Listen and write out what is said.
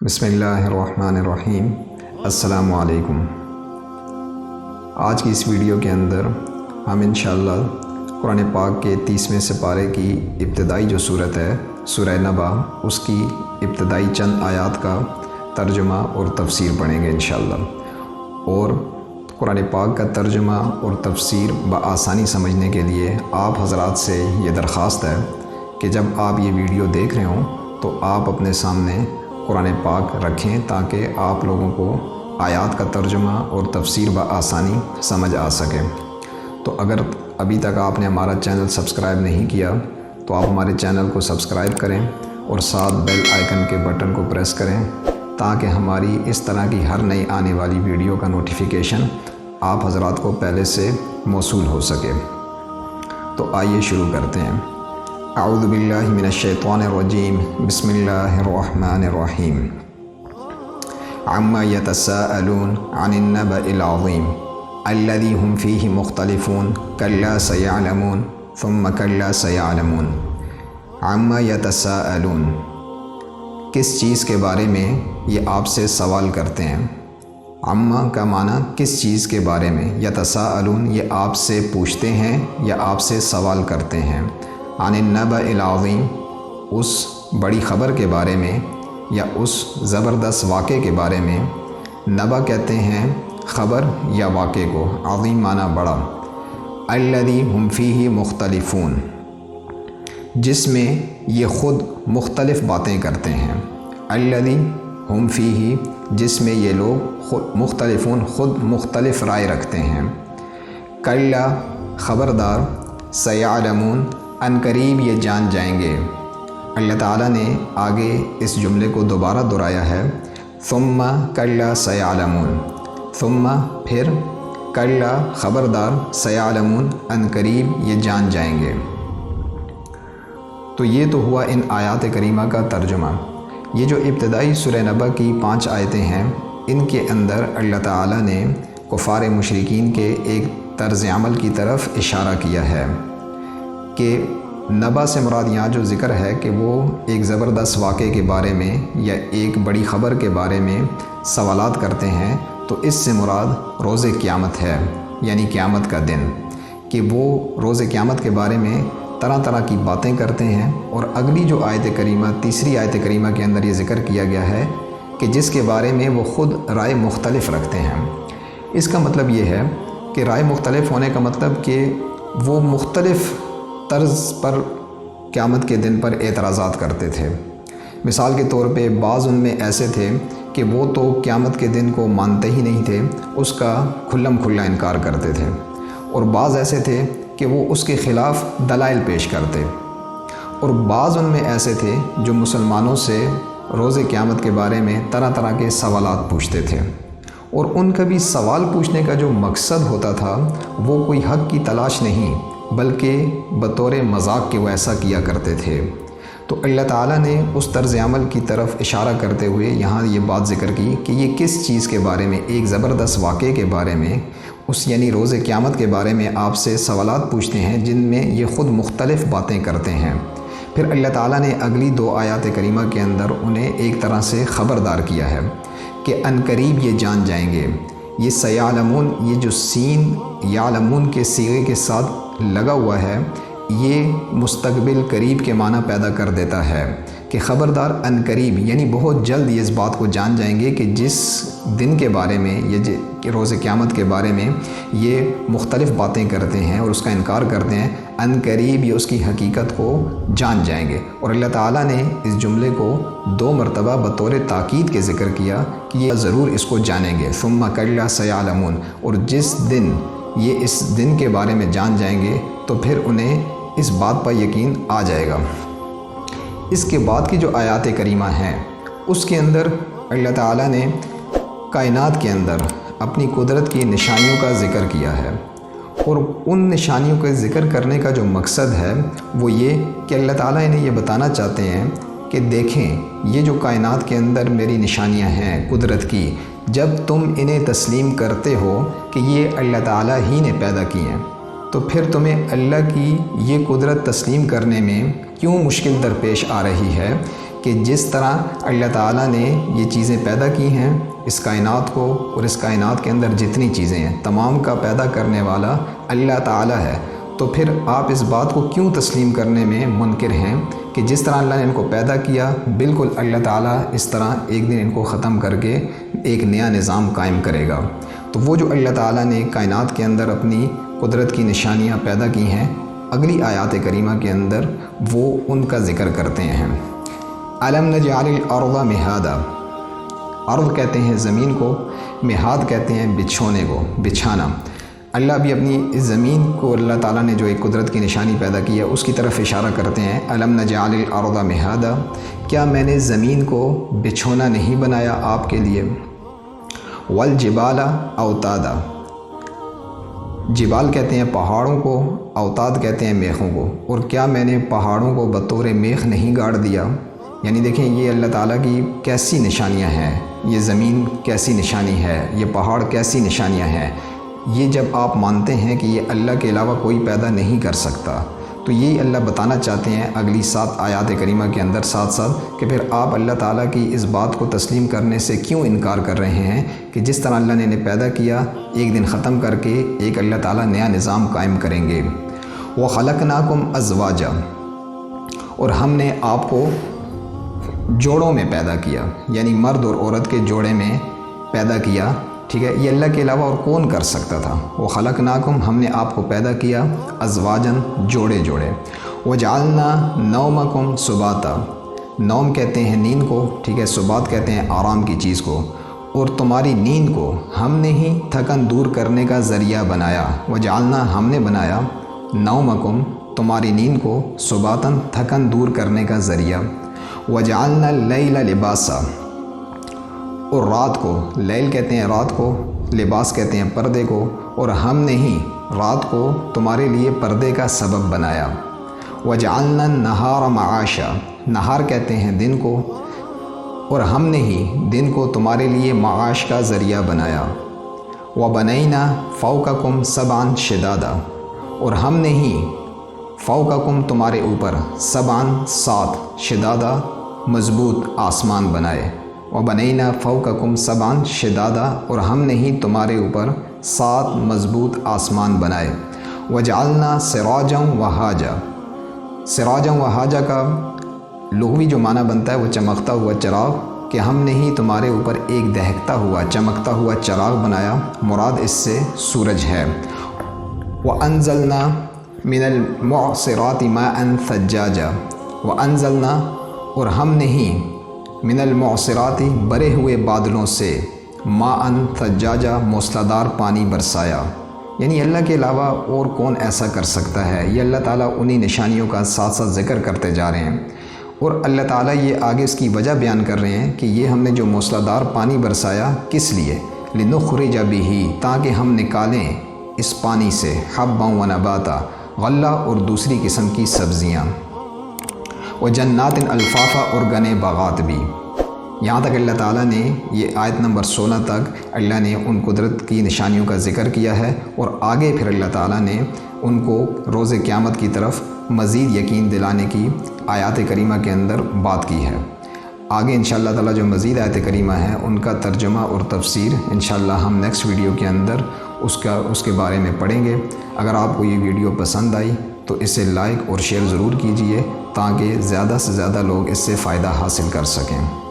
بسم اللہ الرحمن الرحیم۔ السلام علیکم۔ آج کی اس ویڈیو کے اندر ہم انشاءاللہ قرآن پاک کے 30ویں سپارے کی ابتدائی جو صورت ہے سورہ نبا، اس کی ابتدائی چند آیات کا ترجمہ اور تفسیر پڑھیں گے انشاءاللہ۔ اور قرآن پاک کا ترجمہ اور تفسیر بآسانی سمجھنے کے لیے آپ حضرات سے یہ درخواست ہے کہ جب آپ یہ ویڈیو دیکھ رہے ہوں تو آپ اپنے سامنے قرآن پاک رکھیں تاکہ آپ لوگوں کو آیات کا ترجمہ اور تفسیر بآسانی سمجھ آ سکے۔ تو اگر ابھی تک آپ نے ہمارا چینل سبسکرائب نہیں کیا تو آپ ہمارے چینل کو سبسکرائب کریں اور ساتھ بیل آئیکن کے بٹن کو پریس کریں تاکہ ہماری اس طرح کی ہر نئی آنے والی ویڈیو کا نوٹیفیکیشن آپ حضرات کو پہلے سے موصول ہو سکے۔ تو آئیے شروع کرتے ہیں۔ اعوذ باللہ من الشیطان الرجیم، بسم اللہ الرحمن الرحیم۔ عما یتساءلون عن النبأ العظیم الذی هم فیہ مختلفون کلا سیعلمون ثم کلا سیعلمون۔ عما یتساءلون، کس چیز کے بارے میں یہ آپ سے سوال کرتے ہیں۔ عما کا معنی کس چیز کے بارے میں، یتساءلون یہ آپ سے پوچھتے ہیں یا آپ سے سوال کرتے ہیں۔ عن النبأ العظیم، اس بڑی خبر کے بارے میں یا اس زبردست واقعے کے بارے میں۔ نبأ کہتے ہیں خبر یا واقعے کو، عظیم معنی بڑا۔ الذی هم فیہ مختلفون، جس میں یہ خود مختلف باتیں کرتے ہیں۔ الذی هم فیہ، جس میں یہ لوگ خود مختلفون، خود مختلف رائے رکھتے ہیں۔ کلا، خبردار، سیعلمون، ان قریب یہ جان جائیں گے۔ اللہ تعالیٰ نے آگے اس جملے کو دوبارہ دہرایا ہے، ثم کلا سیعلمون، ثم پھر، کلا خبردار، سیعلمون ان قریب یہ جان جائیں گے۔ تو یہ تو ہوا ان آیات کریمہ کا ترجمہ۔ یہ جو ابتدائی سورہ نبا کی 5 آیتیں ہیں، ان کے اندر اللہ تعالیٰ نے کفار مشرکین کے ایک طرز عمل کی طرف اشارہ کیا ہے کہ نبا سے مراد یہاں جو ذکر ہے کہ وہ ایک زبردست واقعے کے بارے میں یا ایک بڑی خبر کے بارے میں سوالات کرتے ہیں، تو اس سے مراد روز قیامت ہے، یعنی قیامت کا دن، کہ وہ روز قیامت کے بارے میں طرح طرح کی باتیں کرتے ہیں۔ اور اگلی جو آیت کریمہ، تیسری آیت کریمہ کے اندر یہ ذکر کیا گیا ہے کہ جس کے بارے میں وہ خود رائے مختلف رکھتے ہیں۔ اس کا مطلب یہ ہے کہ رائے مختلف ہونے کا مطلب کہ وہ مختلف طرز پر قیامت کے دن پر اعتراضات کرتے تھے۔ مثال کے طور پہ بعض ان میں ایسے تھے کہ وہ تو قیامت کے دن کو مانتے ہی نہیں تھے، اس کا کھلم کھلا انکار کرتے تھے، اور بعض ایسے تھے کہ وہ اس کے خلاف دلائل پیش کرتے، اور بعض ان میں ایسے تھے جو مسلمانوں سے روز قیامت کے بارے میں طرح طرح کے سوالات پوچھتے تھے، اور ان کا بھی سوال پوچھنے کا جو مقصد ہوتا تھا وہ کوئی حق کی تلاش نہیں بلکہ بطور مذاق کے وہ ایسا کیا کرتے تھے۔ تو اللہ تعالیٰ نے اس طرز عمل کی طرف اشارہ کرتے ہوئے یہاں یہ بات ذکر کی کہ یہ کس چیز کے بارے میں، ایک زبردست واقعے کے بارے میں، اس یعنی روز قیامت کے بارے میں آپ سے سوالات پوچھتے ہیں جن میں یہ خود مختلف باتیں کرتے ہیں۔ پھر اللہ تعالیٰ نے اگلی 2 آیات کریمہ کے اندر انہیں ایک طرح سے خبردار کیا ہے کہ ان قریب یہ جان جائیں گے۔ یہ سیعلمون، یہ جو سین یعلمون کے صیغے کے ساتھ لگا ہوا ہے، یہ مستقبل قریب کے معنی پیدا کر دیتا ہے کہ خبردار ان قریب، یعنی بہت جلد یہ اس بات کو جان جائیں گے کہ جس دن کے بارے میں یہ روز قیامت کے بارے میں یہ مختلف باتیں کرتے ہیں اور اس کا انکار کرتے ہیں، ان قریب یہ اس کی حقیقت کو جان جائیں گے۔ اور اللہ تعالیٰ نے اس جملے کو 2 مرتبہ بطور تاکید کے ذکر کیا کہ یہ ضرور اس کو جانیں گے، ثم کلا سیعلمون، اور جس دن یہ اس دن کے بارے میں جان جائیں گے تو پھر انہیں اس بات پر یقین آ جائے گا۔ اس کے بعد کی جو آیات کریمہ ہیں اس کے اندر اللہ تعالیٰ نے کائنات کے اندر اپنی قدرت کی نشانیوں کا ذکر کیا ہے، اور ان نشانیوں کا ذکر کرنے کا جو مقصد ہے وہ یہ کہ اللہ تعالیٰ انہیں یہ بتانا چاہتے ہیں کہ دیکھیں یہ جو کائنات کے اندر میری نشانیاں ہیں قدرت کی، جب تم انہیں تسلیم کرتے ہو کہ یہ اللہ تعالیٰ ہی نے پیدا کی ہیں، تو پھر تمہیں اللہ کی یہ قدرت تسلیم کرنے میں کیوں مشکل درپیش آ رہی ہے کہ جس طرح اللہ تعالیٰ نے یہ چیزیں پیدا کی ہیں اس کائنات کو، اور اس کائنات کے اندر جتنی چیزیں ہیں تمام کا پیدا کرنے والا اللہ تعالیٰ ہے، تو پھر آپ اس بات کو کیوں تسلیم کرنے میں منکر ہیں کہ جس طرح اللہ نے ان کو پیدا کیا بالکل اللہ تعالیٰ اس طرح ایک دن ان کو ختم کر کے ایک نیا نظام قائم کرے گا۔ تو وہ جو اللہ تعالیٰ نے کائنات کے اندر اپنی قدرت کی نشانیاں پیدا کی ہیں، اگلی آیات کریمہ کے اندر وہ ان کا ذکر کرتے ہیں۔ الم نجعل الارض مہادا، ارض کہتے ہیں زمین کو، مہاد کہتے ہیں بچھونے کو، بچھانا۔ اللہ بھی اپنی اس زمین کو اللہ تعالیٰ نے جو ایک قدرت کی نشانی پیدا کی ہے اس کی طرف اشارہ کرتے ہیں۔ الم نجعل الارض مہادا، کیا میں نے زمین کو بچھونا نہیں بنایا آپ کے لیے؟ والجبال اوتادا، جبال کہتے ہیں پہاڑوں کو، اوتاد کہتے ہیں میخوں کو، اور کیا میں نے پہاڑوں کو بطور میخ نہیں گاڑ دیا؟ یعنی دیکھیں یہ اللہ تعالیٰ کی کیسی نشانیاں ہیں، یہ زمین کیسی نشانی ہے، یہ پہاڑ کیسی نشانیاں ہیں۔ یہ جب آپ مانتے ہیں کہ یہ اللہ کے علاوہ کوئی پیدا نہیں کر سکتا، تو یہی اللہ بتانا چاہتے ہیں اگلی 7 آیات کریمہ کے اندر ساتھ ساتھ کہ پھر آپ اللہ تعالیٰ کی اس بات کو تسلیم کرنے سے کیوں انکار کر رہے ہیں کہ جس طرح اللہ نے انہیں پیدا کیا ایک دن ختم کر کے ایک اللہ تعالیٰ نیا نظام قائم کریں گے۔ وَخَلَقْنَاكُمْ أَزْوَاجًا، اور ہم نے آپ کو جوڑوں میں پیدا کیا، یعنی مرد اور عورت کے جوڑے میں پیدا کیا، ٹھیک ہے، یہ اللہ کے علاوہ اور کون کر سکتا تھا۔ وَخَلَقْنَاكُمْ، ہم نے آپ کو پیدا کیا، ازواجن، جوڑے جوڑے۔ وَجَعَلْنَا نَوْمَكُمْ سُبَاتًا، نوم کہتے ہیں نیند کو، ٹھیک ہے، سبات کہتے ہیں آرام کی چیز کو، اور تمہاری نیند کو ہم نے ہی تھکن دور کرنے کا ذریعہ بنایا۔ وَجَعَلْنَا، ہم نے بنایا، نَوْمَكُمْ، تمہاری نیند کو، سُبَاتًا، تھکن دور کرنے کا ذریعہ۔ وَجَعَلْنَا اللَّيْلَ لِبَاسًا، اور رات کو، لیل کہتے ہیں رات کو، لباس کہتے ہیں پردے کو، اور ہم نے ہی رات کو تمہارے لیے پردے کا سبب بنایا۔ وَجَعَلْنَا النَّهَارَ مَعَاشًا، نہار کہتے ہیں دن کو، اور ہم نے ہی دن کو تمہارے لیے معاش کا ذریعہ بنایا۔ وَبَنَيْنَا فَوْقَكُمْ سَبْعًا شِدَادًا، اور ہم نے ہی فوقکم تمہارے اوپر، سبعاً 7، شدادہ مضبوط آسمان بنائے۔ وَبَنَيْنَا فَوْقَكُمْ سَبْعًا شِدَادًا، اور ہم نے ہی تمہارے اوپر 7 مضبوط آسمان بنائے۔ وَجَعَلْنَا سِرَاجًا وَهَاجًا، سراجًا وَهَاجًا کا لغوی جو معنی بنتا ہے وہ چمکتا ہوا چراغ، کہ ہم نے ہی تمہارے اوپر ایک دہکتا ہوا چمکتا ہوا چراغ بنایا، مراد اس سے سورج ہے۔ وَأَنزَلْنَا مِنَ الْمُعْصِرَاتِ مَاءً ثَجَّاجًا، وَأَنزَلْنَا، اور ہم نے ہی من المعصرات، برے ہوئے بادلوں سے، ماءً ثجاجا، موسلادھار پانی برسایا۔ یعنی اللہ کے علاوہ اور کون ایسا کر سکتا ہے؟ یہ اللہ تعالیٰ انہی نشانیوں کا ساتھ ساتھ ذکر کرتے جا رہے ہیں، اور اللہ تعالیٰ یہ آگے اس کی وجہ بیان کر رہے ہیں کہ یہ ہم نے جو موسلادھار پانی برسایا کس لیے؟ لِنُخْرِجَ بِهِ، تاکہ ہم نکالیں اس پانی سے، حَبًّا وَنَبَاتًا، غلہ اور دوسری قسم کی سبزیاں، وَجَنَّاتٍ الفافا، اور گنے باغات بھی۔ یہاں تک اللہ تعالیٰ نے یہ آیت نمبر 16 تک اللہ نے ان قدرت کی نشانیوں کا ذکر کیا ہے، اور آگے پھر اللہ تعالیٰ نے ان کو روز قیامت کی طرف مزید یقین دلانے کی آیات کریمہ کے اندر بات کی ہے۔ آگے انشاءاللہ تعالیٰ جو مزید آیات کریمہ ہیں ان کا ترجمہ اور تفسیر انشاءاللہ ہم نیکسٹ ویڈیو کے اندر اس کے بارے میں پڑھیں گے۔ اگر آپ کو یہ ویڈیو پسند آئی تو اسے لائک اور شیئر ضرور کیجئے تاکہ زیادہ سے زیادہ لوگ اس سے فائدہ حاصل کر سکیں۔